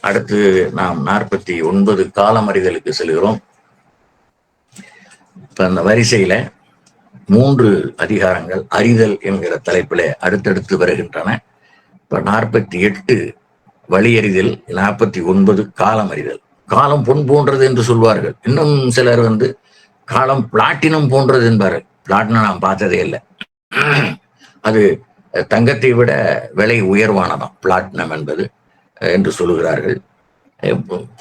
அடுத்து நாம் 49 காலம் அறிதலுக்கு செல்கிறோம். இப்ப அந்த வரிசையில 3 அதிகாரங்கள் அறிதல் என்கிற தலைப்பிலே அடுத்தடுத்து வருகின்றன. இப்ப 48 வழியறிதல், 49 காலம் அறிதல். காலம் பொன் போன்றது என்று சொல்வார்கள். இன்னும் சிலர் காலம் பிளாட்டினம் போன்றது என்பார்கள். பிளாட்டினம் நான் பார்த்ததே இல்லை. அது தங்கத்தை விட விலை உயர்வானதாம் பிளாட்டினம் என்பது என்று சொல்லுகிறார்கள்.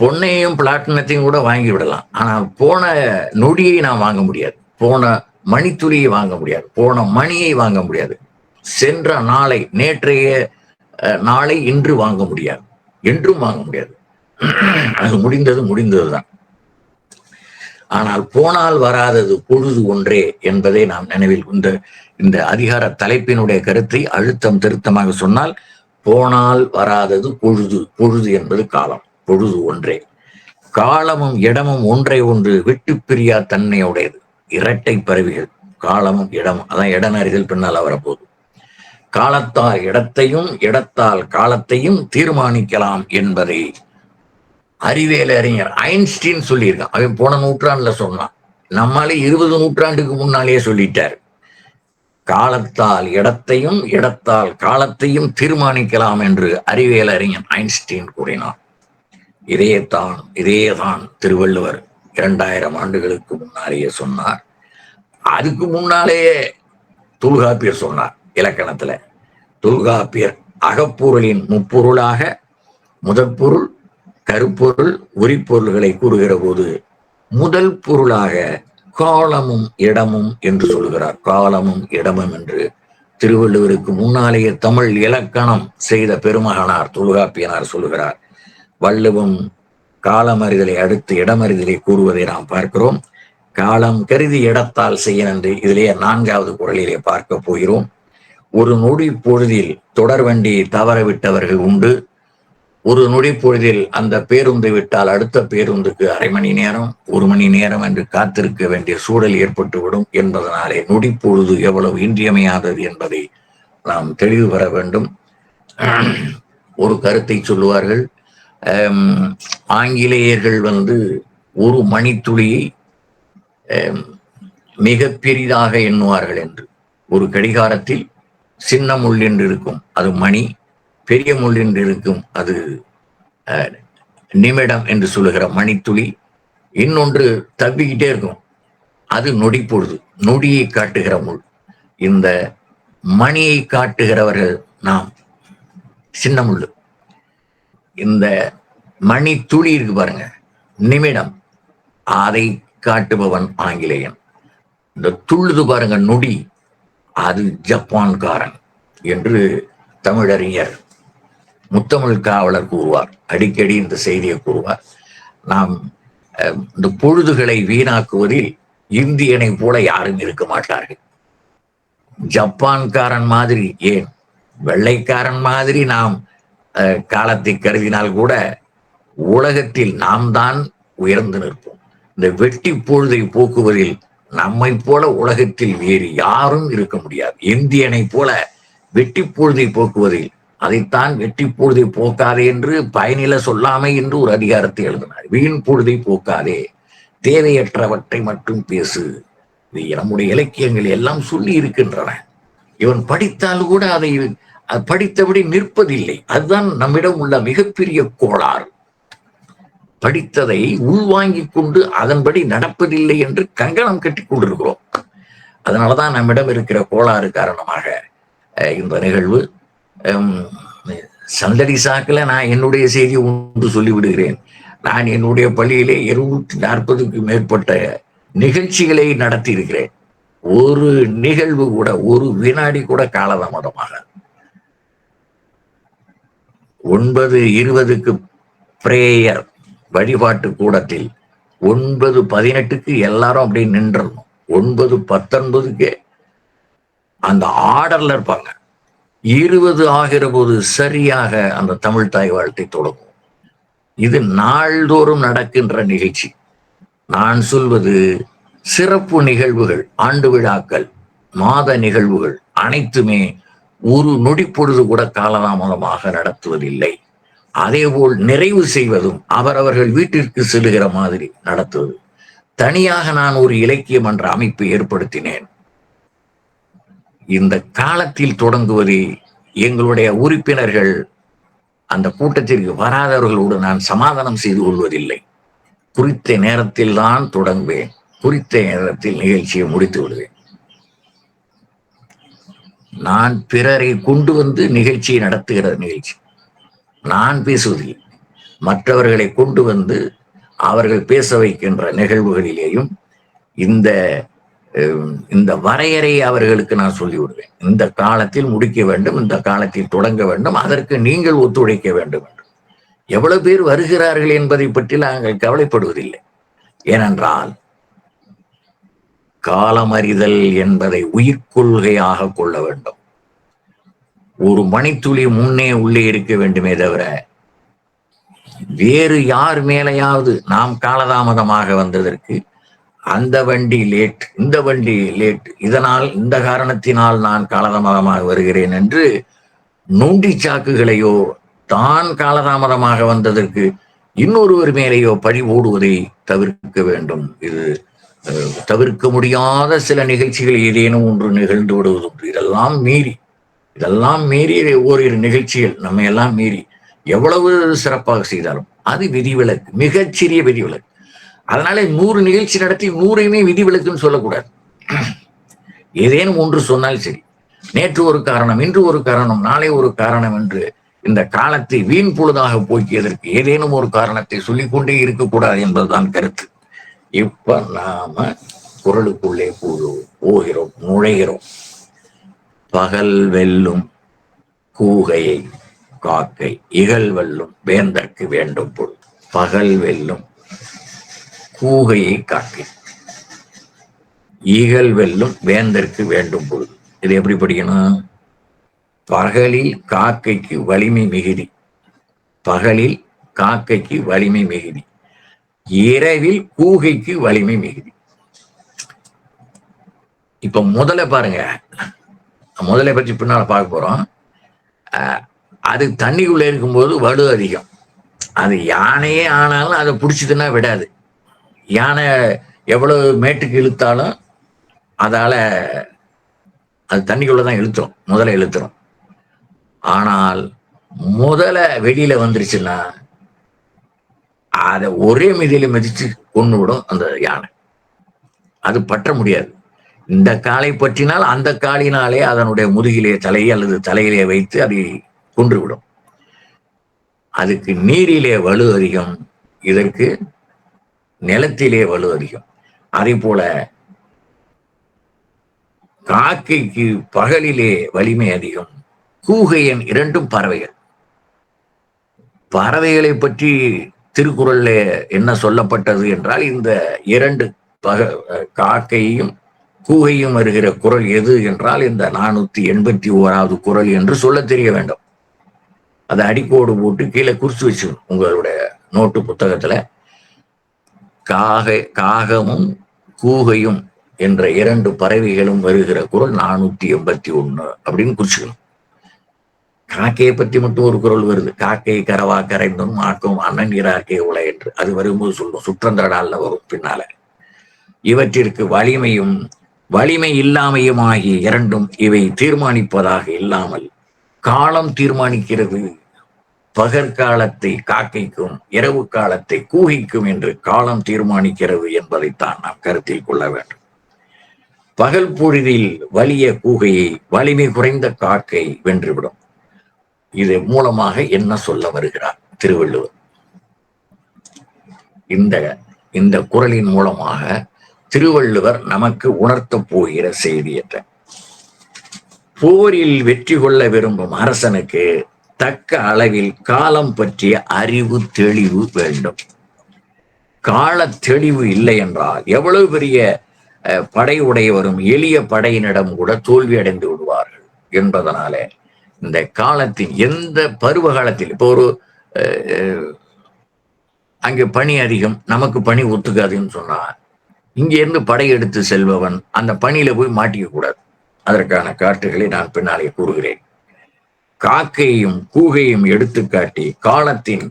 பொன்னையும் பிளாட்டினத்தையும் கூட வாங்கி விடலாம். ஆனால் போன நொடியை நான் வாங்க முடியாது, போன மணித்துளியை வாங்க முடியாது, போன மணியை வாங்க முடியாது, சென்ற நாளை, நேற்றைய நாளை இன்று வாங்க முடியாது, என்றும் வாங்க முடியாது. அது முடிந்ததுதான். ஆனால் போனால் வராதது பொழுது ஒன்றே என்பதை நாம் நினைவில் இந்த அதிகார தலைப்பினுடைய கருத்தை அழுத்தம் திருத்தமாக சொன்னால், போனால் வராதது பொழுது, பொழுது என்பது காலம், பொழுது ஒன்றே. காலமும் இடமும் ஒன்றை ஒன்று விட்டு பிரியா தன்மையுடையது, இரட்டை பறவைகள் காலமும் இடமும். அதான் இடனறிதல் பின்னால் வரப்போகுது. காலத்தால் இடத்தையும் இடத்தால் காலத்தையும் தீர்மானிக்கலாம் என்பதை அறிவியல் அறிஞர் ஐன்ஸ்டீன் சொல்லியிருக்கான். அவன் போன நூற்றாண்டுல சொன்னான். நம்மாலே 20 நூற்றாண்டுக்கு முன்னாலேயே சொல்லிட்டார். காலத்தால் இடத்தையும் இடத்தால் காலத்தையும் தீர்மானிக்கலாம் என்று அறிவியல் அறிஞர் ஐன்ஸ்டீன் கூறினார். இதேதான் திருவள்ளுவர் 2000 ஆண்டுகளுக்கு முன்னாலேயே சொன்னார். அதுக்கு முன்னாலேயே தொல்காப்பியர் சொன்னார். இலக்கணத்துல தொல்காப்பியர் அகப்பொருளின் முப்பொருளாக முதற்பொருள், கருப்பொருள், உரிப்பொருள்களை கூறுகிற போது முதல் பொருளாக காலமும் இடமும் என்று சொல்லுகிறார். காலமும் இடமும் என்று திருவள்ளுவருக்கு முன்னாலேயே தமிழ் இலக்கணம் செய்த பெருமகனார் தொல்காப்பியனார் சொல்லுகிறார். வள்ளுவம் காலமறிதலை அடுத்து இடமறிதலை கூறுவதை நாம் பார்க்கிறோம். காலம் கருதி இடத்தால் செய்ய என்று இதிலேயே 4வது குறளிலே பார்க்க போகிறோம். ஒரு நொடி பொழுதில் தொடர்வண்டி தவறவிட்டவர்கள் உண்டு. ஒரு நொடி பொழுதில் அந்த பேருந்தை விட்டால் அடுத்த பேருந்துக்கு அரை மணி நேரம், 1 மணி நேரம் என்று காத்திருக்க வேண்டிய சூழல் ஏற்பட்டுவிடும் என்பதனாலே நொடி பொழுது எவ்வளவு இன்றியமையாதது என்பதை நாம் தெளிவு பெற வேண்டும். ஒரு கருத்தை சொல்லுவார்கள். ஆங்கிலேயர்கள் ஒரு மணித்துளியை மிக பெரிதாக எண்ணுவார்கள் என்று. ஒரு கடிகாரத்தில் சின்ன முள் என்று இருக்கும், அது மணி. பெரிய முள் என்று இருக்கும், அது நிமிடம் என்று சொல்லுகிற மணித்துளி. இன்னொன்று தப்பிக்கிட்டே இருக்கும், அது நொடி பொழுது, நொடியை காட்டுகிற முள். இந்த மணியை காட்டுகிறவர்கள் நாம், சின்ன முள்ளு. இந்த மணி துளி இருக்கு பாருங்க, நிமிடம், அதை காட்டுபவன் ஆங்கிலேயன். இந்த துள்ளுது பாருங்க நொடி, அது ஜப்பான்காரன் என்று தமிழறிஞர் முத்தமிழ் காவலர் கூறுவார். அடிக்கடி இந்த செய்தியை கூறுவார். நாம் இந்த பொழுதுகளை வீணாக்குவதில் இந்தியனை போல யாரும் இருக்க மாட்டார்கள். ஜப்பான்காரன் மாதிரி, ஏன் வெள்ளைக்காரன் மாதிரி நாம் காலத்தை கருதினால் கூட உலகத்தில் நாம் தான் உயர்ந்து நிற்போம். இந்த வெட்டி பொழுதை போக்குவதில் நம்மை போல உலகத்தில் வேறு யாரும் இருக்க முடியாது. இந்தியனை போல வெட்டி பொழுதை போக்குவதில், அதைத்தான் வெட்டி பொழுதை போக்காதே என்று பயனில சொல்லாமை என்று ஒரு அதிகாரத்தை எழுதினார். வீண் பொழுதை போக்காதே, தேவையற்றவற்றை மட்டும் பேசு. இது நம்முடைய இலக்கியங்கள் எல்லாம் சொல்லி இருக்கின்றன. இவன் படித்தால் கூட அதை படித்தபடி நிற்பதில்லை. அதுதான் நம்மிடம் உள்ள மிகப்பெரிய கோளாறு. படித்ததை உள்வாங்கிக் கொண்டு அதன்படி நடப்பதில்லை என்று கங்கணம் கட்டி கொண்டிருக்கிறோம். அதனாலதான் நம்மிடம் இருக்கிற கோளாறு காரணமாக இந்த நிகழ்வு. சந்தடி சாக்கில் நான் என்னுடைய செய்தி ஒன்று சொல்லிவிடுகிறேன். நான் என்னுடைய பள்ளியிலே 240க்கும் மேற்பட்ட நிகழ்ச்சிகளை நடத்தி இருக்கிறேன். ஒரு நிகழ்வு கூட, ஒரு வினாடி கூட காலதாமதமாக 9:20க்கு பிரேயர் வழிபாட்டு கூடத்தில் 9:18க்கு எல்லாரும் அப்படி நின்றணும். 9:19க்கு அந்த ஆர்டர்ல இருப்பாங்க. 20 ஆகிற போது சரியாக அந்த தமிழ் தாய் வாழ்த்தை தொடங்கும். இது நாள்தோறும் நடக்கின்ற நிகழ்ச்சி. நான் சொல்வது சிறப்பு நிகழ்வுகள், ஆண்டு விழாக்கள், மாத நிகழ்வுகள் அனைத்துமே ஒரு நொடி பொழுது கூட காலதாமதமாக நடத்துவதில்லை. அதேபோல் நிறைவு செய்வதும் அவரவர்கள் வீட்டிற்கு செல்லுகிற மாதிரி நடத்துவது. தனியாக நான் ஒரு இலக்கியம் என்ற அமைப்பை ஏற்படுத்தினேன். இந்த காலத்தில் தொடங்குவதை எங்களுடைய உறுப்பினர்கள் அந்த கூட்டத்திற்கு வராதவர்களோடு நான் சமாதானம் செய்து கொள்வதில்லை. குறித்த நேரத்தில் தான் தொடங்குவேன், குறித்த நேரத்தில் நிகழ்ச்சியை முடித்து விடுவேன். நான் பிறரை கொண்டு வந்து நிகழ்ச்சியை நடத்துகிற நிகழ்ச்சி நான் பேசுவதில்லை. மற்றவர்களை கொண்டு வந்து அவர்கள் பேச வைக்கின்ற நிகழ்வுகளிலேயும் இந்த இந்த வரையறை அவர்களுக்கு நான் சொல்லிவிடுவேன். இந்த காலத்தில் முடிக்க வேண்டும், இந்த காலத்தில் தொடங்க வேண்டும், அதற்கு நீங்கள் ஒத்துழைக்க வேண்டும் என்று. எவ்வளவு பேர் வருகிறார்கள் என்பதை பற்றி நாங்கள் கவலைப்படுவதில்லை. ஏனென்றால் காலமறிதல் என்பதை உயிர்கொள்கையாக கொள்ள வேண்டும். ஒரு மணித்துளி முன்னே உள்ளே இருக்க வேண்டுமே தவிர வேறு யார் மேலையாவது நாம் காலதாமதமாக வந்ததற்கு அந்த வண்டி லேட், இந்த வண்டி லேட், இதனால் இந்த காரணத்தினால் நான் காலதாமதமாக வருகிறேன் என்று நொண்டி சாக்குகளையோ தான் காலதாமதமாக வந்ததற்கு இன்னொருவர் மேலேயோ பழி ஓடுவதை தவிர்க்க வேண்டும். இது தவிர்க்க முடியாத சில நிகழ்ச்சிகள் ஏதேனும் ஒன்று நிகழ்ந்து விடுவதுண்டு. இதெல்லாம் மீறி ஓரிரு நிகழ்ச்சிகள் நம்ம எல்லாம் மீறி எவ்வளவு சிறப்பாக செய்தாலும் அது விதிவிலக்கு, மிகச்சிறிய விதிவிலக்கு. அதனால 100 நிகழ்ச்சி நடத்தி 100ஐயுமே விதிவிலக்குன்னு சொல்லக்கூடாது. ஏதேனும் ஒன்று சொன்னால் சரி. நேற்று ஒரு காரணம், இன்று ஒரு காரணம், நாளை ஒரு காரணம் என்று இந்த காலத்தை வீண் பொழுதாக போக்கியதற்கு ஏதேனும் ஒரு காரணத்தை சொல்லிக்கொண்டே இருக்கக்கூடாது என்பதுதான் கருத்து. இப்ப நாம குரலுக்குள்ளே போகிறோம், நுழைகிறோம். பகல் வெல்லும் கூகையை காக்கை, இகல் வெல்லும் வேந்தற்கு வேண்டும் பொருள். பகல் வெல்லும் கூகையை காக்கை, ஈகல் வெல்லும் வேந்தற்கு வேண்டும் பொருள். இது எப்படி படிக்கணும்? பகலில் காக்கைக்கு வலிமை மிகுதி, பகலில் காக்கைக்கு வலிமை மிகுதி, இரவில் கூகைக்கு வலிமை மிகுதி. இப்ப முதல்ல பாருங்க, முதலை பற்றி பின்னால பார்க்க போறோம். அது தண்ணிக்குள்ள இருக்கும்போது வலு அதிகம். அது யானையே ஆனாலும் அதை பிடிச்சதுன்னா விடாது. யானை எவ்வளவு மேட்டுக்கு இழுத்தாலும் அதால அது தண்ணிக்குள்ளதான் இழுத்துரும், முதல்ல இழுத்துரும். ஆனால் முதல்ல வெளியில வந்துருச்சுன்னா அதை ஒரே மிதியில மிதிச்சு கொண்டு விடும் அந்த யானை. அது பற்ற முடியாது. இந்த காலை பற்றினால் அந்த காலினாலே அதனுடைய முதுகிலே தலையை அல்லது தலையிலே வைத்து அதை கொன்றுவிடும். அதுக்கு நீரிலே வலு அதிகம், இதற்கு நிலத்திலே வலு அதிகம். அதே போல காக்கைக்கு பகலிலே வலிமை அதிகம். கூகையன் இரண்டும் பறவைகள். பறவைகளை பற்றி திருக்குறள்ல என்ன சொல்லப்பட்டது என்றால், இந்த இரண்டு காக்கையும் கூகையும் வருகிற குறள் எது என்றால் இந்த 481வது குறள் என்று சொல்ல தெரிய வேண்டும். அதை அடிக்கோடு போட்டு கீழே குறிச்சு வச்சுக்கணும் உங்களுடைய நோட்டு புத்தகத்துல. காகமும் கூகையும் என்ற இரண்டு பறவைகளும் வருகிற குறள் 481 அப்படின்னு குறிச்சுக்கணும். காக்கையை பற்றி மட்டும் ஒரு குறள் வருது, காக்கை கரவா கரைந்தும் ஆக்கும் அண்ணன் இராக்கே உலை என்று. அது வரும்போது சொல்லும், சுற்றந்தடால்ல வரும் பின்னால. இவற்றிற்கு வலிமையும் வலிமை இல்லாமையும் ஆகிய இரண்டும் இவை தீர்மானிப்பதாக இல்லாமல் காலம் தீர்மானிக்கிறது. பகற்காலத்தை காக்கைக்கும் இரவு காலத்தை கூகைக்கும் என்று காலம் தீர்மானிக்கிறது என்பதைத்தான் நாம் கருத்தில் கொள்ள வேண்டும். பகல் பொழுதில் வலிய கூகையை வலிமை குறைந்த காக்கை வென்றுவிடும். இது மூலமாக என்ன சொல்ல வருகிறார் திருவள்ளுவர்? இந்த குறளின் மூலமாக திருவள்ளுவர் நமக்கு உணர்த்த போகிற செய்தியற்ற, போரில் வெற்றி கொள்ள விரும்பும் அரசனுக்கு தக்க அளவில் காலம் பற்றிய அறிவு தெளிவு வேண்டும். கால தெளிவு இல்லை என்றால் எவ்வளவு பெரிய படை உடையவரும் எளிய படையினிடம் கூட தோல்வி அடைந்து விடுவார்கள் என்பதனால இந்த காலத்தின் எந்த பருவ காலத்தில், இப்போ ஒரு அங்கே பனி அதிகம், நமக்கு பனி ஒத்துக்காதுன்னு சொன்னா இங்க இருந்து படையெடுத்து செல்பவன் அந்த பணியில போய் மாட்டிக்க கூடாது. அதற்கான காட்டுகளை நான் பின்னாலே கூறுகிறேன். காக்கையும் கூகையும் எடுத்துக்காட்டி காலத்தின்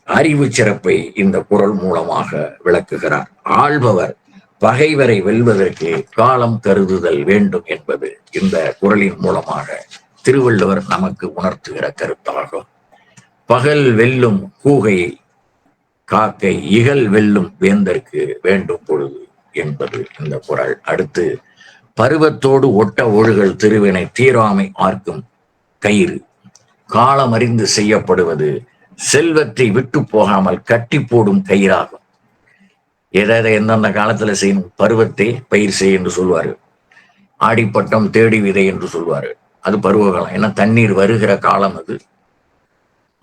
அறிவு சிறப்பை இந்த குறள் மூலமாக விளக்குகிறார். ஆள்பவர் பகைவரை வெல்வதற்கு காலம் கருதுதல் வேண்டும் என்பது இந்த குறளின் மூலமாக திருவள்ளுவர் நமக்கு உணர்த்துகிற கருத்தாகும். பகல் வெல்லும் கூகை காக்கை, இகல் வெல்லும் வேந்தற்கு வேண்டும் பொழுது என்பது இந்த குறள். அடுத்து, பருவத்தோடு ஒட்ட ஒழுகல் திருவினை தீராமை ஆர்க்கும் கயிறு, காலமறிந்து செய்யப்படுவது செல்வத்தை விட்டு போகாமல் கட்டி போடும் கயிறாகும். எதை எந்தெந்த காலத்துல செய்யணும், பருவத்தை பயிர் செய் என்று சொல்வாரு, ஆடிப்பட்டம் தேடி விதை என்று சொல்வாரு, அது பருவகாலம். ஏன்னா தண்ணீர் வருகிற காலம், அது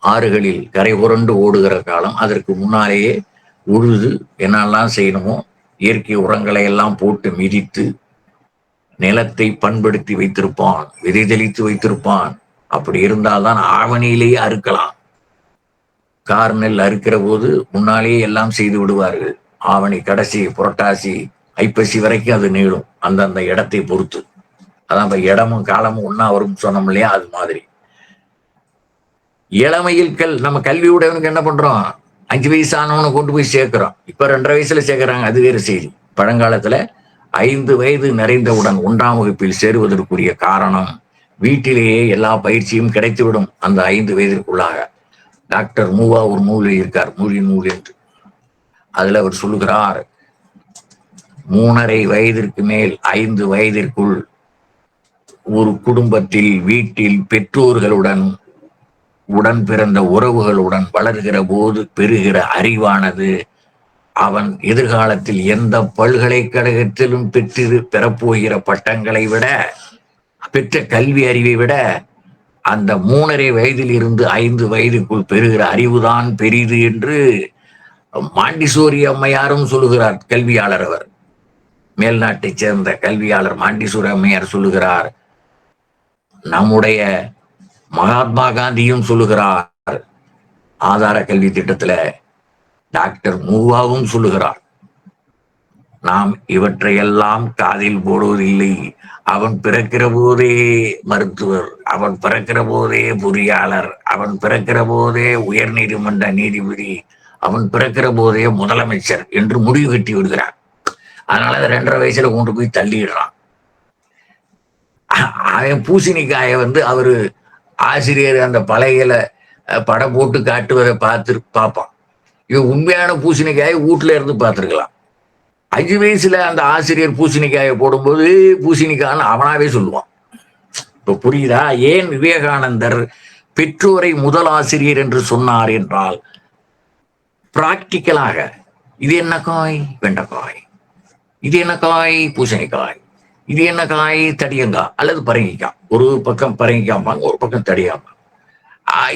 ஆறுகளில் கரை புரண்டு ஓடுகிற காலம். அதற்கு முன்னாலேயே உழுது என்னெல்லாம் செய்யணுமோ இயற்கை உரங்களை எல்லாம் போட்டு மிதித்து நிலத்தை பண்படுத்தி வைத்திருப்பான், விதை தெளித்து வைத்திருப்பான். அப்படி இருந்தால்தான் ஆவணியிலேயே அறுக்கலாம். கார்நெல் அறுக்கிற போது முன்னாலேயே எல்லாம் செய்து விடுவார்கள். ஆவணி கடைசி புரட்டாசி ஐப்பசி வரைக்கும் அது நீளும், அந்தந்த இடத்தை பொறுத்து. அதான் இப்ப இடமும் காலமும் ஒன்னா வரும் சொன்னோம் இல்லையா, அது மாதிரி. இளமையில் நம்ம கல்வி உடையவனுக்கு என்ன பண்றோம், 5 வயசு ஆனவனை கொண்டு போய் சேர்க்கிறோம். இப்ப 2.5 வயசுல சேர்க்கிறாங்க, அது வேறு செய்தி. பழங்காலத்துல 5 வயது நிறைந்தவுடன் 1ஆம் வகுப்பில் சேருவதற்குரிய காரணம், வீட்டிலேயே எல்லா பயிற்சியும் கிடைத்துவிடும் அந்த 5 வயதிற்குள்ளாக. டாக்டர் மூவா ஒரு நூல் இருக்கார், மூலின் நூல் என்று. அதுல அவர் சொல்லுகிறார், 3.5 வயதிற்கு மேல் 5 வயதிற்குள் ஒரு குடும்பத்தில் வீட்டில் பெற்றோர்களுடன் உடன் பிறந்த உறவுகளுடன் வளர்கிற போது பெறுகிற அறிவானது அவன் எதிர்காலத்தில் எந்த பல்கலைக்கழகத்திலும் பெறப்போகிற பட்டங்களை விட, பெற்ற கல்வி அறிவை விட, அந்த 3.5 வயதில் இருந்து 5 வயதுக்குள் பெறுகிற அறிவுதான் பெரிது என்று மாண்டிசோரி அம்மையாரும் சொல்லுகிறார். கல்வியாளர் அவர், மேல்நாட்டை சேர்ந்த கல்வியாளர் மாண்டிசோரி அம்மையார் சொல்லுகிறார். நம்முடைய மகாத்மா காந்தியும் சொல்லுகிறார். ஆதார கல்வி திட்டத்துல டாக்டர் மூவாவும் சொல்லுகிறார். நாம் இவற்றையெல்லாம் காதில் போடுவதில்லை. அவன் பிறக்கிற போதே மருத்துவர், அவன் பிறக்கிற போதே பொறியாளர், அவன் பிறக்கிற போதே உயர் நீதிமன்ற நீதிபதி, அவன் பிறக்கிற போதே முதலமைச்சர் என்று முடிவு கட்டி விடுகிறான். அதனால 2.5 வயசுல கொண்டு போய் தள்ளிடுறான். அவன் பூசணிக்காய அவரு ஆசிரியர் அந்த பலகையில படம் போட்டு காட்டுவதை பார்ப்பான். இவன் உண்மையான பூசணிக்காயை வீட்டுல இருந்து பார்த்திருக்கலாம். 5 வயசுல அந்த ஆசிரியர் பூசணிக்காயை போடும்போது பூசணிக்கான்னு அவனாவே சொல்லுவான். இப்ப புரியுதா ஏன் விவேகானந்தர் பெற்றோரை முதல் ஆசிரியர் என்று சொன்னார் என்றால், பிராக்டிக்கலாக இது என்ன காய், வெண்டைக்காய், இது என்ன காய், பூசணிக்காய், இது என்ன காய், தடியங்காய் அல்லது பரங்கிக்காய். ஒரு பக்கம் பரங்கிக்காம்பாங்க, ஒரு பக்கம் தடியாம்பாங்க.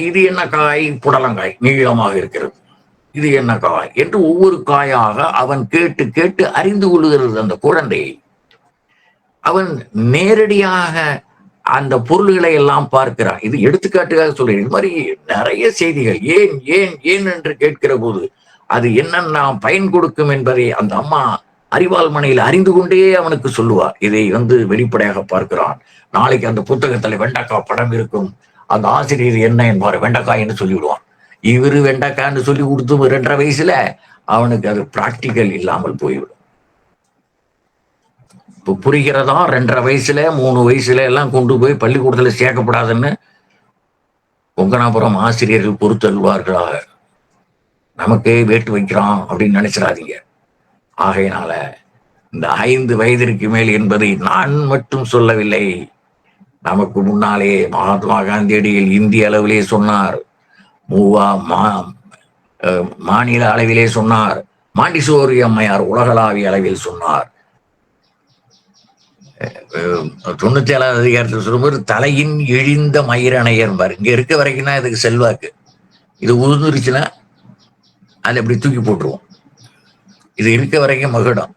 இது என்ன காய், புடலங்காய், நீளமாக இருக்கிறது, இது என்ன காய் என்று ஒவ்வொரு காயாக அவன் கேட்டு கேட்டு அறிந்து கொள்ளுகிறது அந்த குழந்தை. அவன் நேரடியாக அந்த பொருள்களை எல்லாம் பார்க்கிறான். இது எடுத்துக்காட்டுக்காக சொல்றேன். இது மாதிரி நிறைய செய்திகள். ஏன் ஏன் ஏன் என்று கேட்கிற போது அது என்னென்ன பயன் கொடுக்கும் என்பதை அந்த அம்மா அறிவால் மனையில் அறிந்து கொண்டே அவனுக்கு சொல்லுவார். இதை வெளிப்படையாக பார்க்கிறான். நாளைக்கு அந்த புத்தகத்துல வெண்டைக்காய் படம் இருக்கும், அந்த ஆசிரியர் என்ன என்பார், வெண்டைக்காய் என்று சொல்லிவிடுவான். இவரு வெண்டைக்கான்னு சொல்லி கொடுத்து 2.5 வயசுல அவனுக்கு அது பிராக்டிக்கல் இல்லாமல் போய்விடும். இப்ப புரிகிறதா? 2.5 வயசுல 3 வயசுல எல்லாம் கொண்டு போய் பள்ளிக்கூடத்துல சேர்க்கப்படாதுன்னு பொங்கனாபுரம் ஆசிரியர்கள் பொறுத்தல்வார்களாக. நமக்கே வேட்டு வைக்கிறான் அப்படின்னு நினைச்சிடாதீங்க. ஆகையினால இந்த 5 வயதிற்கு மேல் என்பதை நான் மட்டும் சொல்லவில்லை. நமக்கு முன்னாலே மகாத்மா காந்தியடிகள் இந்திய அளவிலே சொன்னார், மூவா மாநில அளவிலே சொன்னார், மாண்டிசோரி அம்மையார் உலகளாவிய அளவில் சொன்னார். 97வது அதிகாரத்தில் சொல்லும்போது தலையின் இழிந்த மயிரணையர் பாரு. இங்க இருக்க வரைக்கும் தான் இதுக்கு செல்வாக்கு. இது உதிர்ந்துருச்சுன்னா அதை அப்படி தூக்கி போட்டுருவோம். இது இருக்க வரைக்கும் மகுடம்.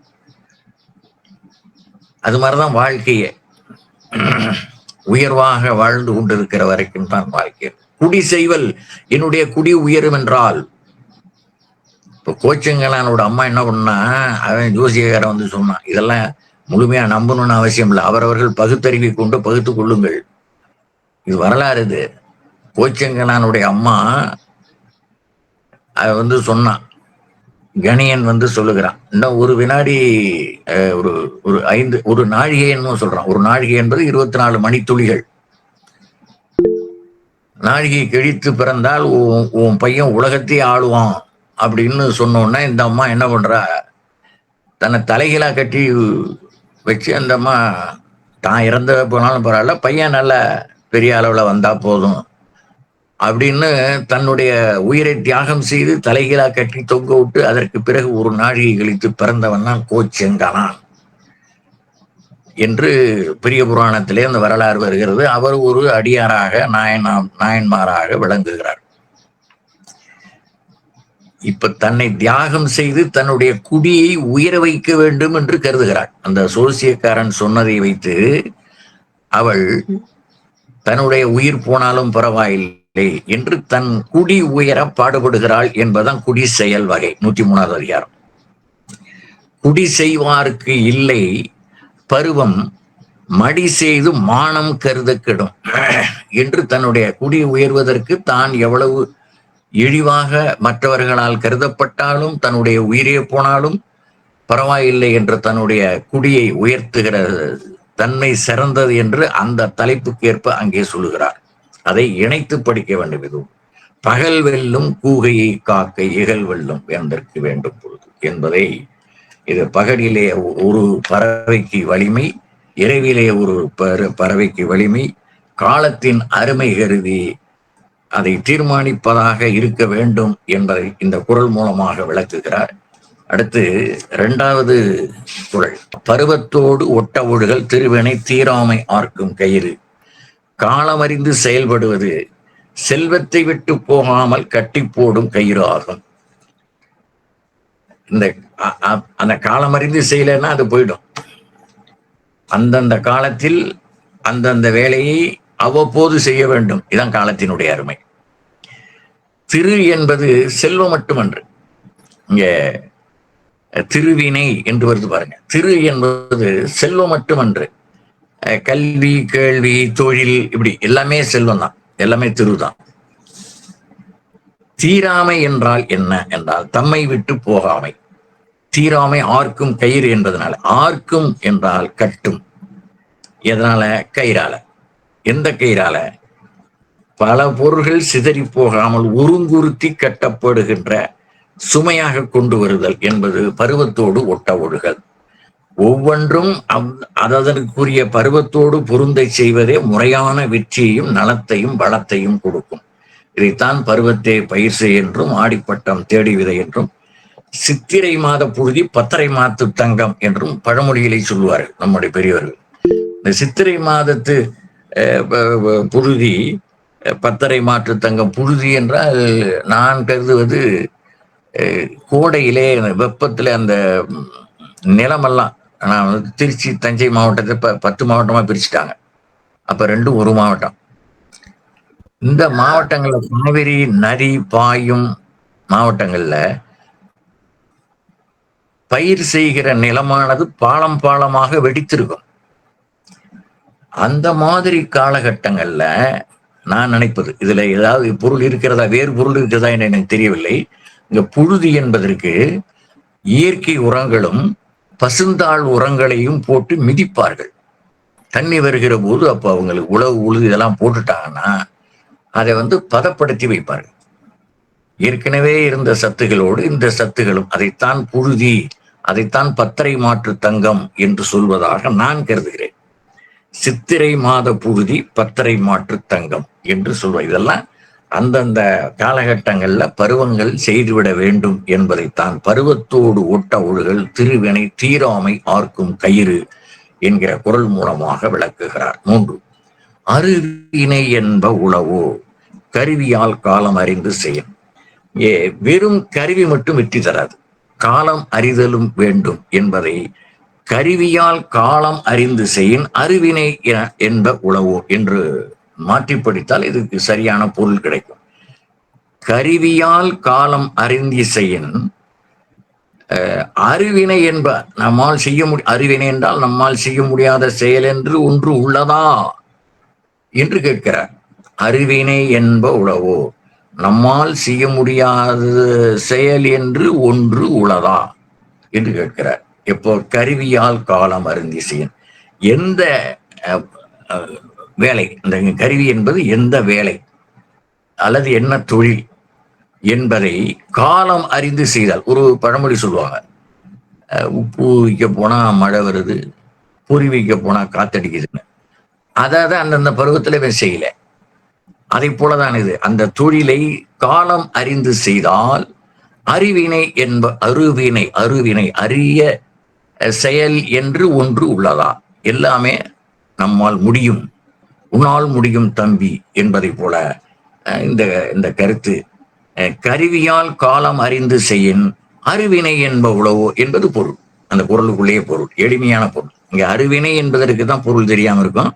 அது மாதிரிதான் வாழ்க்கையே. உயர்வாக வாழ்ந்து கொண்டிருக்கிற வரைக்கும் தான் வாழ்க்கை. குடி செய்வல் என்னுடைய குடி உயரும் என்றால், இப்ப கோச்சங்களானோட அம்மா என்ன பண்ணா, அவன் ஜோசியக்காரன் சொன்னான், இதெல்லாம் முழுமையா நம்பணும்னு அவசியம் இல்லை, அவரவர்கள் பகுத்தறிவை கொண்டு பகுத்துக் கொள்ளுங்கள். இது வரலாறு. இது கோச்செங்கனானுடைய அம்மா அதை சொன்னான். கணியன் சொல்லுகிறான், இன்னும் ஒரு வினாடி, ஒரு ஒரு நாழிகை என்னமோ சொல்றான். ஒரு நாழிகை என்பது 24 மணித்துளிகள். நாழிகை கிழித்து பிறந்தால் உன் பையன் உலகத்தையே ஆளுவான் அப்படின்னு சொன்னோன்னா, இந்த அம்மா என்ன பண்றா, தன்னை தலைகீழா கட்டி வச்சு அந்த அம்மா தான் இறந்த போனாலும் பரவாயில்ல, பையன் நல்ல பெரிய அளவுல வந்தா போதும் அப்படின்னு தன்னுடைய உயிரை தியாகம் செய்து தலைகீழா கட்டி தொங்க விட்டு அதற்கு பிறகு ஒரு நாழிகை கழித்து பிறந்தவன் தான் கோச்செங்கனான் என்று பெரிய புராணத்திலே அந்த வரலாறு வருகிறது. அவர் ஒரு அடியாராக நாயன்மாராக விளங்குகிறார். இப்ப தன்னை தியாகம் செய்து தன்னுடைய குடியை உயர வைக்க வேண்டும் என்று கருதுகிறாள். அந்த சோசியக்காரன் சொன்னதை வைத்து அவள் தன்னுடைய உயிர் போனாலும் பரவாயில்லை என்று தன் குடி உயர பாடுபடுகிறாள் என்பதுதான் குடி செயல் வகை. 103வது அதிகாரம். குடி செய்வாருக்கு இல்லை பருவம் மடி செய்து மானம் கருத கெடும் என்று தன்னுடைய குடி உயர்வதற்கு தான் எவ்வளவு இழிவாக மற்றவர்களால் கருதப்பட்டாலும் தன்னுடைய உயிரே போனாலும் பரவாயில்லை என்று தன்னுடைய குடியை உயர்த்துகிற தன்மை சிறந்தது என்று அந்த தலைப்புக்கேற்ப அங்கே சொல்லுகிறார். அதை இணைத்து படிக்க வேண்டும். இது பகல் வெல்லும் கூகையை காக்க இகல் வெல்லும் வேந்தற்கு வேண்டும் பொழுது என்பதை, இது பகலிலே ஒரு பறவைக்கு வலிமை, இரவிலே ஒரு பறவைக்கு வலிமை, காலத்தின் அருமை கருதி அதை தீர்மானிப்பதாக இருக்க வேண்டும் என்பதை இந்த குறள் மூலமாக விளக்குகிறார். அடுத்து 2வது குறள். பருவத்தோடு ஒட்ட ஒழுகல் திருவினை தீராமை ஆர்க்கும் கயிறு, காலமறிந்து செயல்படுவது செல்வத்தை விட்டு போகாமல் கட்டி போடும் கயிறு ஆகும். அந்த காலமறிந்து செய்யலைன்னா அது போயிடும். அந்தந்த காலத்தில் அந்தந்த வேலையை அவ்வப்போது செய்ய வேண்டும். இதான் காலத்தினுடைய அருமை. திரு என்பது செல்வம் மட்டுமன்று. இங்க திருவினை என்று வருது பாருங்க. திரு என்பது செல்வம் மட்டுமன்று. கல்வி, கேள்வி, தொழில், இப்படி எல்லாமே செல்வம் தான், எல்லாமே திருதான். தீராமை என்றால் என்ன என்றால் தம்மை விட்டு போகாமை. தீராமை ஆர்க்கும் கயிறு என்பதனால. ஆர்க்கும் என்றால் கட்டும். எதனால? கயிறால. எந்த கயிறால? பல பொருள்கள் சிதறி போகாமல் உருங்குறுத்தி கட்டப்படுகின்ற சுமையாக கொண்டு வருதல் என்பது பருவத்தோடு ஒட்ட ஒழுகல். ஒவ்வொன்றும் அதற்குரிய பருவத்தோடு பொருந்தை செய்வதே முறையான வெற்றியையும் நலத்தையும் வளத்தையும் கொடுக்கும். இதைத்தான் பருவத்தே பயிர் செய் என்றும் ஆடிப்பட்டம் தேடி விதை என்றும் சித்திரை மாத புழுதி பத்தரை மாத்து தங்கம் என்றும் பழமொழிகளை சொல்லுவார்கள் நம்முடைய பெரியவர்கள். இந்த சித்திரை மாதத்து புழுதி பத்தரை மாற்று தங்கம். புழுதி என்றால் நான் கருதுவது கோடையிலே வெப்பத்துல அந்த நிலமெல்லாம், நான் திருச்சி தஞ்சை மாவட்டத்தை 10 மாவட்டமா பிரிச்சுட்டாங்க. அப்ப 2 ஒரு மாவட்டம். இந்த மாவட்டங்கள்ல காவிரி நதி பாயும் மாவட்டங்கள்ல பயிர் செய்கிற நிலமானது பாலம் பாலமாக வெடித்திருக்கும். அந்த மாதிரி காலகட்டங்கள்ல நான் நினைப்பது, இதுல ஏதாவது பொருள் இருக்கிறதா, வேறு பொருள் இருக்கிறதா என்று எனக்கு தெரியவில்லை. இங்க புழுதி என்பதற்கு இயற்கை உரங்களும் பசுந்தாள் உரங்களையும் போட்டு மிதிப்பார்கள். தண்ணி வருகிற போது அப்ப அவங்களுக்கு உழவு உழுது இதெல்லாம் போட்டுட்டாங்கன்னா அதை பதப்படுத்தி வைப்பார்கள். ஏற்கனவே இருந்த சத்துகளோடு இந்த சத்துகளும், அதைத்தான் புழுதி, அதைத்தான் பத்தரை மாற்று தங்கம் என்று சொல்வதாக நான் கருதுகிறேன். சித்திரை மாத புழுதி பத்தரை மாற்று தங்கம் என்று சொல்வது, இதெல்லாம் அந்தந்த காலகட்டங்கள்ல பருவங்கள் செய்துவிட வேண்டும் என்பதைத்தான் பருவத்தோடு ஒட்ட ஒழுகல் திருவினை தீராமை ஆர்க்கும் கயிறு என்கிற குறள் மூலமாக விளக்குகிறார். 3. அருவினை என்ப உளவோ கருவியால் காலம் அறிந்து செய்யும். வெறும் கருவி மட்டும் வெற்றி தராது, காலம் அறிதலும் வேண்டும் என்பதை கருவியால் காலம் அறிந்து செய்யும் அருவினை என்ப உளவோ என்று மாற்றி படித்தால் இதுக்கு சரியான பொருள் கிடைக்கும். கருவியால் காலம் அறிந்து செய்யின் அருவினை என்ப நம்மால் செய்ய அருவினை என்றால் நம்மால் செய்ய முடியாத செயல் என்று ஒன்று உள்ளதா என்று கேட்கிறார். அறிவினை என்ப உளவோ, நம்மால் செய்ய முடியாத செயல் என்று ஒன்று உளதா என்று கேட்கிறார். எப்போ கருவியால் காலம் அருந்தி செய்யும் எந்த வேலை, இந்த கருவி என்பது எந்த வேலை அல்லது என்ன தொழில் என்பதை காலம் அறிந்து செய்தால். ஒரு பழமொழி சொல்லுவாங்க, உப்பு வைக்க போனா மழை வருது, பொறி வைக்க போனா காத்தடிக்குதுன்னு. அதாவது அந்தந்த பருவத்துல செய்யல. அதை போலதான் இது. அந்த தொழிலை காலம் அறிந்து செய்தால் அறிவினை என்ப அருவினை அரிய செயல் என்று ஒன்று உள்ளதா. எல்லாமே நம்மால் முடியும், உன்னால் முடியும் தம்பி என்பதை போல இந்த இந்த கருத்து. கருவியால் காலம் அறிந்து செய்யின் அறிவினை என்ப உளவோ என்பது பொருள். அந்த பொருளுக்குள்ளேயே பொருள், எளிமையான பொருள். இங்க அறிவினை என்பதற்கு தான் பொருள் தெரியாம இருக்கும்.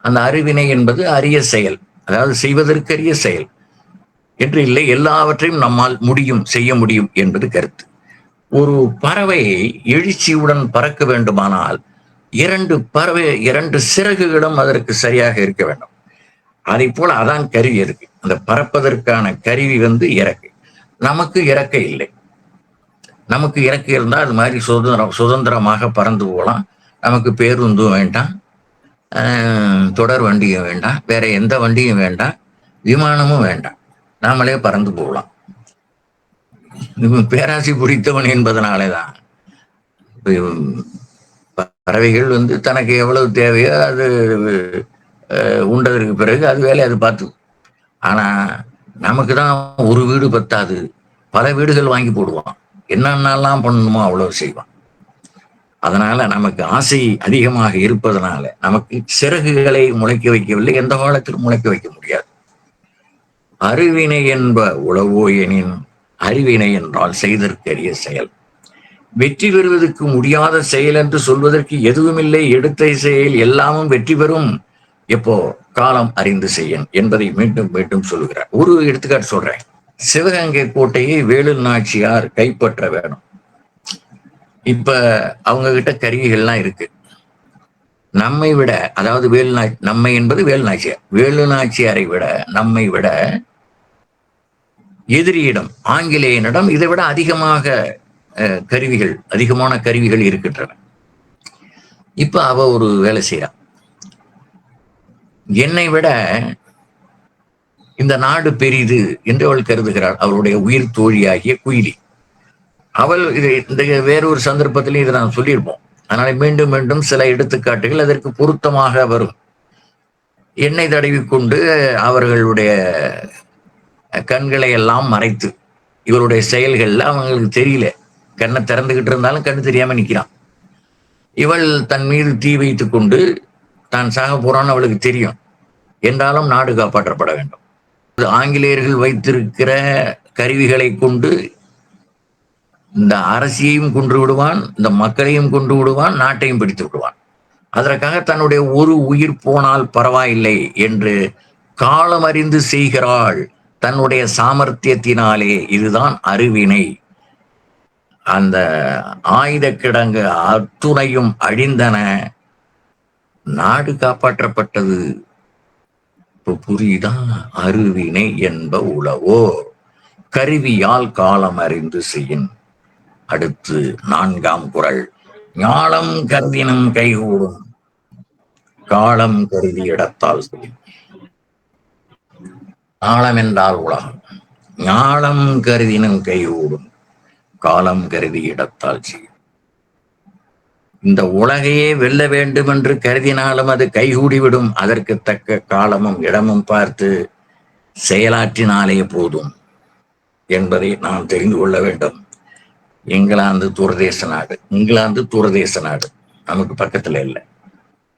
அந்த அறிவினை என்பது அரிய செயல், அதாவது செய்வதற்கரிய செயல் என்று இல்லை, எல்லாவற்றையும் நம்மால் முடியும், செய்ய முடியும் என்பது கருத்து. ஒரு பறவை எழுச்சியுடன் பறக்க வேண்டுமானால் இரண்டு சிறகுகளும் அதற்கு சரியாக இருக்க வேண்டும். அதை போல அதான் கருவி இருக்கு. அந்த பறப்பதற்கான கருவி இறக்கை. நமக்கு இறக்கை இல்லை. நமக்கு இறக்கை இருந்தால் அது மாதிரி சுதந்திரமாக பறந்து போகலாம். நமக்கு பேருந்தும் வேண்டாம், தொடர் வண்டியும் வேண்டாம், வேற எந்த வண்டியும் வேண்டாம், விமானமும் வேண்டாம், நாமளே பறந்து போகலாம். பேராசி பிடித்தவன் என்பதனாலேதான் பறவைகள் தனக்கு எவ்வளவு தேவையோ அது உண்டதற்கு பிறகு அது வேலை அது பார்த்து. ஆனா நமக்கு தான் ஒரு வீடு பத்தாது, பல வீடுகள் வாங்கி போடுவான். என்னென்னலாம் பண்ணணுமோ அவ்வளவு செய்வான். அதனால நமக்கு ஆசை அதிகமாக இருப்பதனால நமக்கு சிறகுகளை முளைக்க வைக்கவில்லை, எந்த காலத்திலும் முளைக்க வைக்க முடியாது. அறிவினை என்ப உளவோ எனின், அறிவினை என்றால் செய்தற்கரிய செயல். வெற்றி பெறுவதற்கு முடியாத செயல் என்று சொல்வதற்கு எதுவுமில்லை. எடுத்த செயல் எல்லாமும் வெற்றி பெறும் எப்போ காலம் அறிந்து செய்யன் என்பதை மீண்டும் மீண்டும் சொல்லுகிறார். ஒரு எடுத்துக்காட்டு சொல்றேன். சிவகங்கை கோட்டையை வேலு நாச்சியார் கைப்பற்ற வேணும். இப்ப அவங்க கிட்ட கருவிகள்லாம் இருக்கு. நம்மை விட, அதாவது நம்மை என்பது வேலுநாச்சியார், வேலுநாச்சியாரை விட நம்மை விட எதிரியிடம், ஆங்கிலேயனிடம் இதை விட அதிகமான கருவிகள் இருக்கின்றன. இப்ப அவ ஒரு வேலை செய்யறான். என்னை விட இந்த நாடு பெரிது என்று அவள் கருதுகிறாள். அவளுடைய உயிர் தோழியாகிய குயிலி. அவள் இந்த வேறொரு சந்தர்ப்பத்திலையும் இதை நான் சொல்லியிருப்போம். அதனால மீண்டும் மீண்டும் சில எடுத்துக்காட்டுகள் அதற்கு பொருத்தமாக வரும். எண்ணெய் தடவி கொண்டு அவர்களுடைய கண்களை எல்லாம் மறைத்து, இவருடைய செயல்கள்ல அவங்களுக்கு தெரியல, கண்ணை திறந்துகிட்டு இருந்தாலும் கண்ணு தெரியாம நிக்கிறான். இவள் தன் மீது தீ வைத்துக் கொண்டு தான் சாக போறான்னு அவளுக்கு தெரியும். என்றாலும் நாடு காப்பாற்றப்பட வேண்டும். ஆங்கிலேயர்கள் வைத்திருக்கிற கருவிகளை கொண்டு இந்த அரசியையும் கொன்று விடுவான், இந்த மக்களையும் கொன்று விடுவான், நாட்டையும் பிடித்து விடுவான். அதற்காக தன்னுடைய ஒரு உயிர் போனால் பரவாயில்லை என்று காலம் அறிந்து செய்கிறாள் தன்னுடைய சாமர்த்தியத்தினாலே. இதுதான் அறிவினை. அந்த ஆயுத கிடங்கு அத்துணையும் அழிந்தன, நாடு காப்பாற்றப்பட்டது. புரியுதா? அறிவினை என்ப உளவோ, கருவியால் காலம் அறிந்து செய்யின். அடுத்து 4ஆம் குறள். ஞாலம் கருதினும் கைகூடும், காலம் கருதி இடத்தால் செய்யும். ஞாலம் என்றால் உலகம். ஞாலம் கருதினும் கைகூடும், காலம் கருதி இடத்தால் செய்யும். இந்த உலகையே வெல்ல வேண்டும் என்று கருதினாலும் அது கைகூடிவிடும். அதற்கு தக்க காலமும் இடமும் பார்த்து செயலாற்றினாலே போதும் என்பதை நாம் தெரிந்து கொள்ள வேண்டும். இங்கிலாந்து தூரதேச நாடு நமக்கு பக்கத்துல இல்லை.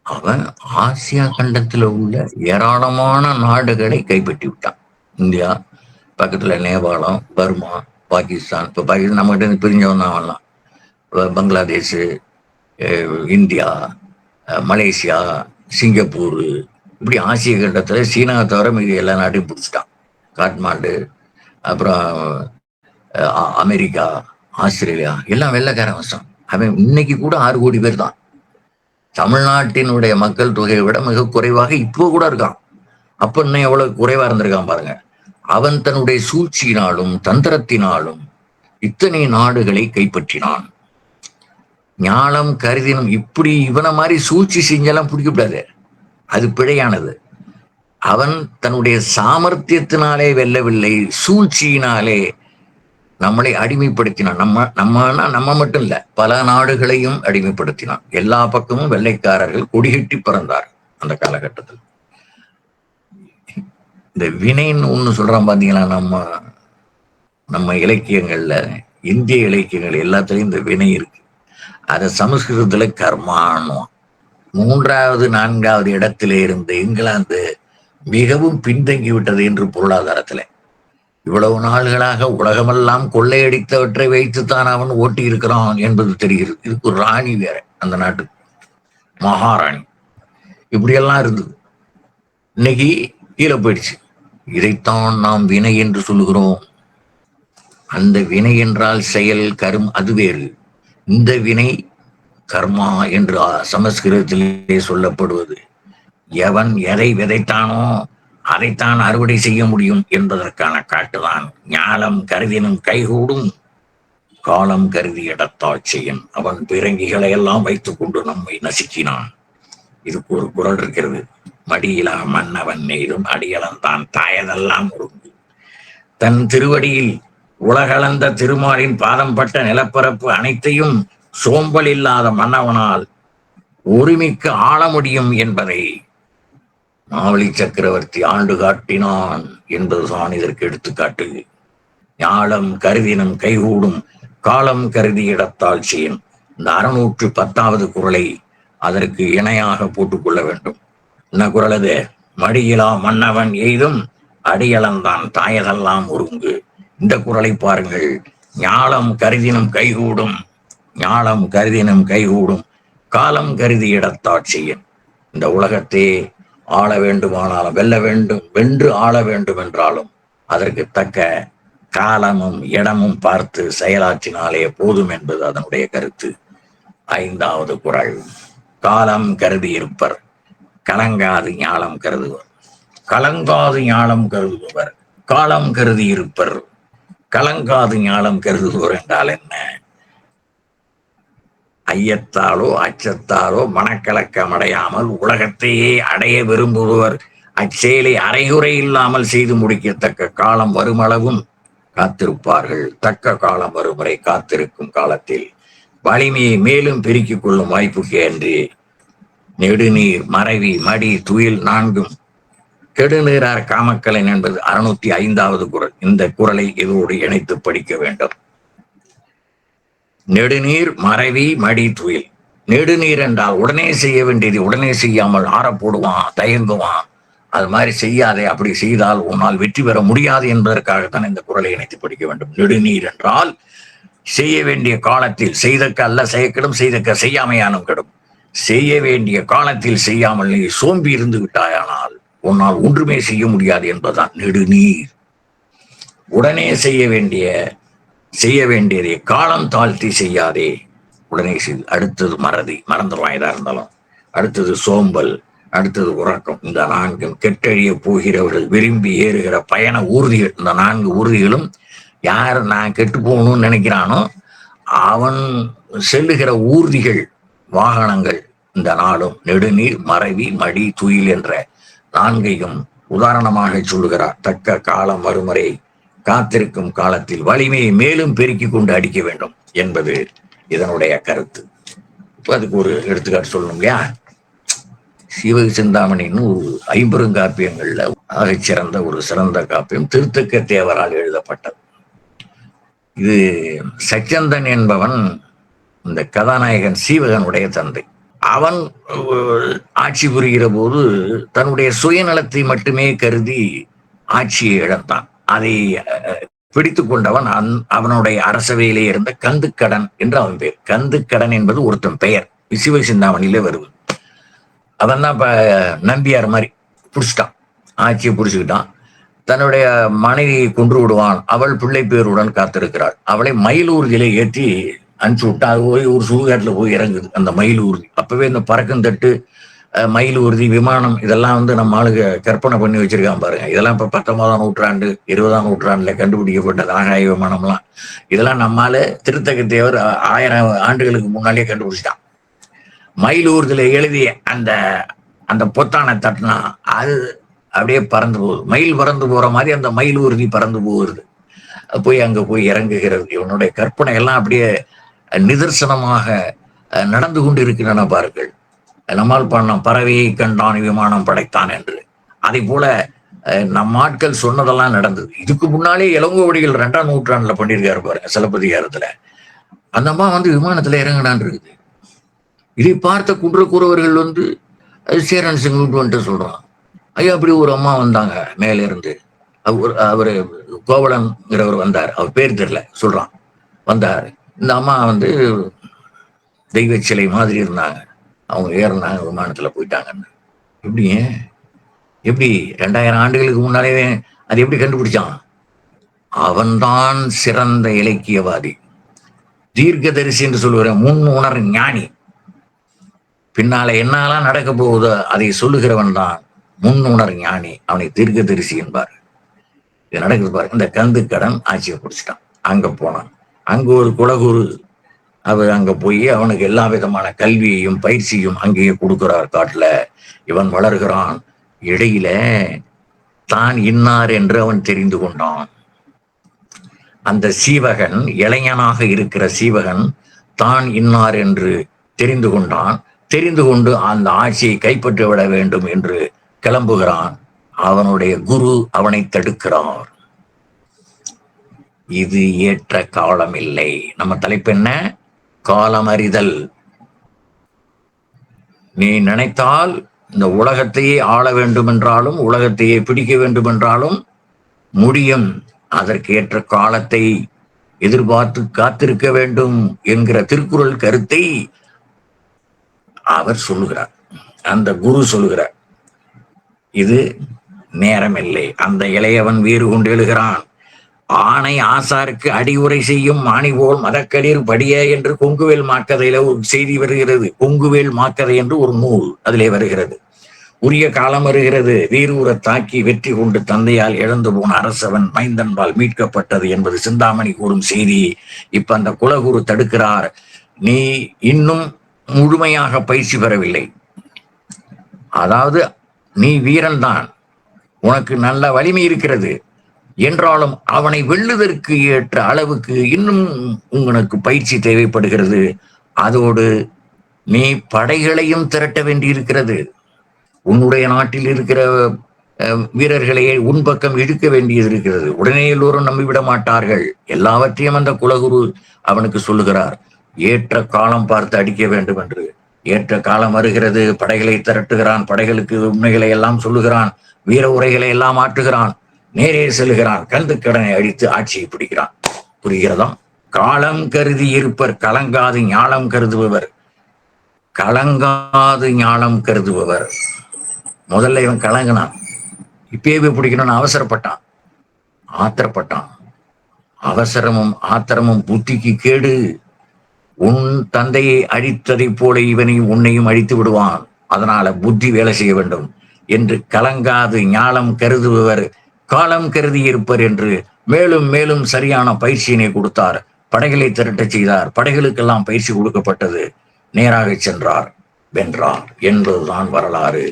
அவன் ஆசியா கண்டத்துல உள்ள ஏராளமான நாடுகளை கைப்பற்றி விட்டான். இந்தியா பக்கத்துல நேபாளம், பர்மா, பாகிஸ்தான். இப்ப பாகிஸ்தான் நம்ம கிட்ட பிரிஞ்சவன் தான் வரலாம். பங்களாதேஷ், இந்தியா, மலேசியா, சிங்கப்பூர், இப்படி ஆசிய கண்டத்துல சீனாவை தவிர மீது எல்லா நாட்டையும் பிடிச்சிட்டான். காட்மாண்டு, அப்புறம் அமெரிக்கா, ஆஸ்திரேலியா எல்லாம் வெள்ளைக்காரன் வசம். அவன் இன்னைக்கு கூட 6 கோடி பேர் தான். தமிழ்நாட்டினுடைய மக்கள் தொகையை விட மிக குறைவாக இப்போ கூட இருக்கான். அப்ப இன்னும் எவ்வளவு குறைவா இருந்திருக்கான் பாருங்க. அவன் தன்னுடைய சூழ்ச்சியினாலும் தந்திரத்தினாலும் இத்தனை நாடுகளை கைப்பற்றினான். ஞானம் கருதினும் இப்படி இவனை மாதிரி சூழ்ச்சி செஞ்செல்லாம் பிடிக்கக்கூடாது, அது பிழையானது. அவன் தன்னுடைய சாமர்த்தியத்தினாலே வெல்லவில்லை, சூழ்ச்சியினாலே நம்மளை அடிமைப்படுத்தினான். நம்ம மட்டும் இல்ல, பல நாடுகளையும் அடிமைப்படுத்தினான். எல்லா பக்கமும் வெள்ளைக்காரர்கள் கொடிகட்டி பறந்தார் அந்த காலகட்டத்தில். இந்த வினைன்னு ஒண்ணு சொல்றான் பாத்தீங்களா, நம்ம இலக்கியங்கள்ல, இந்திய இலக்கியங்கள் எல்லாத்துலயும் இந்த வினை இருக்கு. அத சமஸ்கிருதத்துல கர்மானும். 3வது 4வது இடத்திலே இருந்து இங்கிலாந்து மிகவும் பின்தங்கி விட்டது என்று பொருளாதாரத்துல. இவ்வளவு நாள்களாக உலகமெல்லாம் கொள்ளையடித்தவற்றை வைத்துத்தான் அவன் ஓட்டி இருக்கிறான் என்பது தெரிகிறது. இதுக்கு ஒரு ராணி வேற, அந்த நாட்டு மகாராணி. இப்படியெல்லாம் இருந்தது. இன்னைக்கு கீழே போயிடுச்சு. இதைத்தான் நாம் வினை என்று சொல்லுகிறோம். அந்த வினை என்றால் செயல், கரும், அது வேறு. இந்த வினை கர்மா என்று சமஸ்கிருதத்திலே சொல்லப்படுவது. எவன் எதை விதைத்தானோ அதைத்தான் அறுவடை செய்ய முடியும் என்பதற்கான காட்டுதான். ஞானம் கருதினும் கைகூடும், காலம் கருதி இடத்தால் செய்யும். அவன் பிறங்கிகளை எல்லாம் வைத்துக் கொண்டு நம்மை நசுக்கினான். இதுக்கு ஒரு குரல் இருக்கிறது. மடியிலா மன்னவன் நெய்தும் அடியளந்தான் தாயதெல்லாம் உருங்கு. தன் திருவடியில் உலகளந்த திருமாலின் பாதம் பட்ட நிலப்பரப்பு அனைத்தையும் சோம்பல் இல்லாத மன்னவனால் ஒருமிக்கு ஆள முடியும் என்பதை மாவலி சக்கரவர்த்தி ஆண்டு காட்டினான் என்பதுதான் இதற்கு எடுத்துக்காட்டு. ஞாலம் கருதினும் கைகூடும், காலம் கருதி இடத்தால் செய்யும். இந்த 610வது குறளை அதற்கு இணையாக போட்டுக்கொள்ள வேண்டும். என்ன குறள் அது? மடியிலா மன்னவன் எய்தும் அடியளந்தான் தாயதெல்லாம் ஒருங்கு. இந்த குறளை பாருங்கள். ஞாலம் கருதினும் கைகூடும், ஞாலம் கருதினும் கைகூடும், காலம் கருதி இடத்தால் செய்யும். இந்த உலகத்தை ஆள வேண்டுமானாலும், வெல்ல வேண்டும், வென்று ஆள வேண்டும் என்றாலும் அதற்கு தக்க காலமும் இடமும் பார்த்து செயலாற்றினாலே போதும் என்பது அதனுடைய கருத்து. 5வது குறள். காலம் கருதி இருப்பர், கலங்காது ஞாலம் கருதுவர். கலங்காது ஞாலம் கருதுவர், காலம் கருதி இருப்பர். கலங்காது ஞாலம் கருதுவர் என்றால் என்ன? ஐயத்தாலோ அச்சத்தாலோ மனக்கலக்கம் அடையாமல் உலகத்தையே அடைய விரும்புபவர் அச்செயலை அரைகுறை இல்லாமல் செய்து முடிக்கத்தக்க காலம் வருமளவும் காத்திருப்பார்கள். தக்க காலம் வரும் வரை காத்திருக்கும் காலத்தில் வலிமையை மேலும் பெருக்கிக் கொள்ளும் வாய்ப்புக்கு அன்றி நெடுநீர் மறைவி மடி துயில் 4ம் கெடுநீரார் காமக்கலன் என்பது 605வது குறள். இந்த குறளை இதோடு இணைத்து படிக்க வேண்டும். நெடுநீர் மறைவி மடி துயில். நெடுநீர் என்றால் உடனே செய்ய வேண்டியது உடனே செய்யாமல் ஆறப்போடுவான், தயங்குவான். அது மாதிரி செய்யாதே, அப்படி செய்தால் உன்னால் வெற்றி பெற முடியாது என்பதற்காகத்தான் இந்த குறளை இணைத்து படிக்க வேண்டும். நெடுநீர் என்றால் செய்ய வேண்டிய காலத்தில் செய்தக்க அல்ல செய்யக்கிடும், செய்தக்க செய்யாமையானும் கெடும். செய்ய வேண்டிய காலத்தில் செய்யாமல் நீ சோம்பி இருந்து விட்டாயானால் உன்னால் ஒன்றுமே செய்ய முடியாது என்பதுதான் நெடுநீர். உடனே செய்ய வேண்டியதை காலம் தாழ்த்தி செய்யாதே, உடனே செய். அடுத்தது மறந்துடுவான் எதா இருந்தாலும். அடுத்தது சோம்பல், அடுத்தது உறக்கம். இந்த 4ம் கெட்டழிய போகிறவர்கள் விரும்பி ஏறுகிற பயண ஊர்திகள். இந்த 4 ஊர்திகளும் யார் நான் கெட்டு போகணும்னு நினைக்கிறானோ அவன் செல்லுகிற ஊர்திகள், வாகனங்கள் இந்த 4ம். நெடுநீர் மறைவி மடி துயில் என்ற 4ஐயும் உதாரணமாக சொல்லுகிறார். தக்க காலம் வருமுறை காத்திருக்கும் காலத்தில் வலிமையை மேலும் பெருக்கிக் கொண்டு அடிக்க வேண்டும் என்பது இதனுடைய கருத்து. இப்ப அதுக்கு ஒரு எடுத்துக்காட்டு சொல்லணும் இல்லையா? சிவக சிந்தாமணின்னு ஒரு 50 காப்பியங்கள்ல ஆகச்சிறந்த ஒரு சிறந்த காப்பியம் திருத்தக்க தேவரால் எழுதப்பட்டது. இது சச்சந்தன் என்பவன் இந்த கதாநாயகன் சீவகனுடைய தந்தை. அவன் ஆட்சி புரிகிற போது தன்னுடைய சுயநலத்தை மட்டுமே கருதி ஆட்சியை இழந்தான். அதை பிடித்து கொண்டவன் அவனுடைய அரசவையிலே இருந்த கந்துக்கடன் என்று அவன் பெயர். கந்துக்கடன் என்பது ஒருத்தன் பெயர், சிவக சிந்தாமணியிலே வருவது. அவன் தான் இப்ப நம்பியார் மாதிரி புடிச்சிட்டான், ஆட்சியை புடிச்சுக்கிட்டான். தன்னுடைய மனைவியை கொன்று விடுவான். அவள் பிள்ளை பேருடன் காத்திருக்கிறாள். அவளை மயிலூர்தியிலே ஏற்றி அனுப்பிச்சு விட்டா. அது போய் ஒரு சுடுகாட்டுல போய் இறங்குது அந்த மயிலூர்தி. அப்பவே இந்த பறக்கும் தட்டு மயில் ஊர்தி, விமானம், இதெல்லாம் வந்து நம்ம ஆளுங்க கற்பனை பண்ணி வச்சிருக்கான் பாருங்க. இதெல்லாம் இப்ப 19ஆம் நூற்றாண்டு 20ஆம் நூற்றாண்டுல கண்டுபிடிக்கப்பட்டது ஆகாய விமானம்லாம். இதெல்லாம் நம்மால திருத்தக்க தேவர் 1000 ஆண்டுகளுக்கு முன்னாலே கண்டுபிடிச்சிட்டான். மயில் ஊர்தியில எழுதி அந்த அந்த பொத்தானை தட்டினா அது அப்படியே பறந்து போகுது. மயில் பறந்து போற மாதிரி அந்த மயில் ஊர்தி பறந்து போகுது, போய் அங்க போய் இறங்குகிறது. இவனுடைய கற்பனை எல்லாம் அப்படியே நிதர்சனமாக நடந்து கொண்டு இருக்கின்றன பாருங்கள். நம்மால் பண்ண பறவையை கண்டான் விமானம் படைத்தான் என்று. அதை போல நம்ம ஆட்கள் சொன்னதெல்லாம் நடந்தது. இதுக்கு முன்னாலே இளங்கோவடிகள் 2ஆம் நூற்றாண்டுல பண்ணியிருக்காரு பாருங்க, சிலப்பதிகாரத்துல. அந்த அம்மா வந்து விமானத்துல இறங்கினான் இருக்குது. இதை பார்த்த குன்றக்கூறவர்கள் வந்து சேரன் செங்குட்டு வந்துட்டு சொல்றான், ஐயா அப்படி ஒரு அம்மா வந்தாங்க மேல இருந்து, அவரு கோவலன்கிறவர் வந்தார், அவர் பேர் தெரியல, சொல்றான் வந்தாரு. இந்த அம்மா வந்து தெய்வ சிலை மாதிரி இருந்தாங்க, அவங்க ஏறினாங்க விமானத்துல போயிட்டாங்கன்னு. எப்படி எப்படி 2000 ஆண்டுகளுக்கு முன்னாலே அது எப்படி கண்டுபிடிச்சான்? அவன்தான் சிறந்த இலக்கியவாதி, தீர்க்கதரிசி என்று சொல்லுகிற முன் உணர் ஞானி. பின்னால என்னெல்லாம் நடக்க போகுதோ அதை சொல்லுகிறவன் தான் முன் உணர் ஞானி, அவனை தீர்க்கதரிசி என்பார். இது நடக்குது பாரு. இந்த கந்துக்கடன் ஆட்சியை பிடிச்சிட்டான். அங்க போனான். அங்க ஒரு குலகுரு, அவர் அங்க போய் அவனுக்கு எல்லா விதமான கல்வியையும் பயிற்சியும் அங்கேயே கொடுக்கிறார் காட்டுல. இவன் வளர்கிறான். இடையில தான் இன்னார் என்று அவன் தெரிந்து கொண்டான். அந்த சீவகன், இளைஞனாக இருக்கிற சீவகன் தான் இன்னார் என்று தெரிந்து கொண்டான். தெரிந்து கொண்டு அந்த ஆட்சியை கைப்பற்றி விட வேண்டும் என்று கிளம்புகிறான். அவனுடைய குரு அவனை தடுக்கிறார். இது ஏற்ற காலம் இல்லை. நம்ம தலைப்பு என்ன? காலம் அறிதல். நீ நினைத்தால் இந்த உலகத்தையே ஆள வேண்டும் என்றாலும், உலகத்தையே பிடிக்க வேண்டும் என்றாலும் முடியும். அதற்கு ஏற்ற காலத்தை எதிர்பார்த்து காத்திருக்க வேண்டும் என்கிற திருக்குறள் கருத்தை அவர் சொல்லுகிறார், அந்த குரு சொல்லுகிறார். இது நேரம் இல்லை. அந்த இளையவன் வீறு கொண்டு எழுகிறான். ஆணை ஆசாருக்கு அடிவுரை செய்யும் மாணி போல் மதக்களிர் படிய என்று கொங்குவேல் மாக்கதையில ஒரு செய்தி வருகிறது. கொங்குவேல் மாக்கதை என்று ஒரு நூல் அதிலே வருகிறது. உரிய காலம் வருகிறது, வீரூரை தாக்கி வெற்றி கொண்டு தந்தையால் இழந்து போன அரசவன் மைந்தன்பால் மீட்கப்பட்டது என்பது சிந்தாமணி கூறும் செய்தி. இப்ப அந்த குலகுரு தடுக்கிறார். நீ இன்னும் முழுமையாக பயிற்சி பெறவில்லை, அதாவது நீ வீரன் தான், உனக்கு நல்ல வலிமை இருக்கிறது என்றாலும் அவனை வெல்லுவதற்கு ஏற்ற அளவுக்கு இன்னும் உங்களுக்கு பயிற்சி தேவைப்படுகிறது. அதோடு நீ படைகளையும் திரட்ட வேண்டியிருக்கிறது. உன்னுடைய நாட்டில் இருக்கிற வீரர்களை உன் பக்கம் இழுக்க வேண்டியது இருக்கிறது. உடனே எல்லோரும் நம்பிவிட மாட்டார்கள். எல்லாவற்றையும் அந்த குலகுரு அவனுக்கு சொல்லுகிறார். ஏற்ற காலம் பார்த்து அடிக்க வேண்டும் என்று. ஏற்ற காலம் வருகிறது. படைகளை திரட்டுகிறான். படைகளுக்கு உண்மைகளை எல்லாம் சொல்லுகிறான். வீர உரைகளை எல்லாம் ஆற்றுகிறான். நேரே செல்கிறான். கந்துக்கடனை அடித்து ஆட்சியை பிடிக்கிறான். புரிகிறதா? காலம் கருதி இருப்பர் கலங்காது ஞாலம் கருதுபவர். கலங்காது ஞாலம் கருதுபவர். முதல்ல இவன் கலங்கினான். இப்பயே பிடிக்கணும்னு அவசரப்பட்டான், ஆத்திரப்பட்டான். அவசரமும் ஆத்திரமும் புத்திக்கு கேடு. உன் தந்தையை அழித்ததை போல இவனை உன்னையும் அழித்து விடுவான். அதனால புத்தி வேலை செய்ய வேண்டும் என்று கலங்காது ஞாலம் கருதுபவர் காலம் கருதி இருப்பர் என்று மேலும் மேலும் சரியான பயிற்சியினை கொடுத்தார். படைகளை திரட்ட செய்தார். படைகளுக்கெல்லாம் பயிற்சி கொடுக்கப்பட்டது. நேராக சென்றார், வென்றார் என்பதுதான் வரலாறு.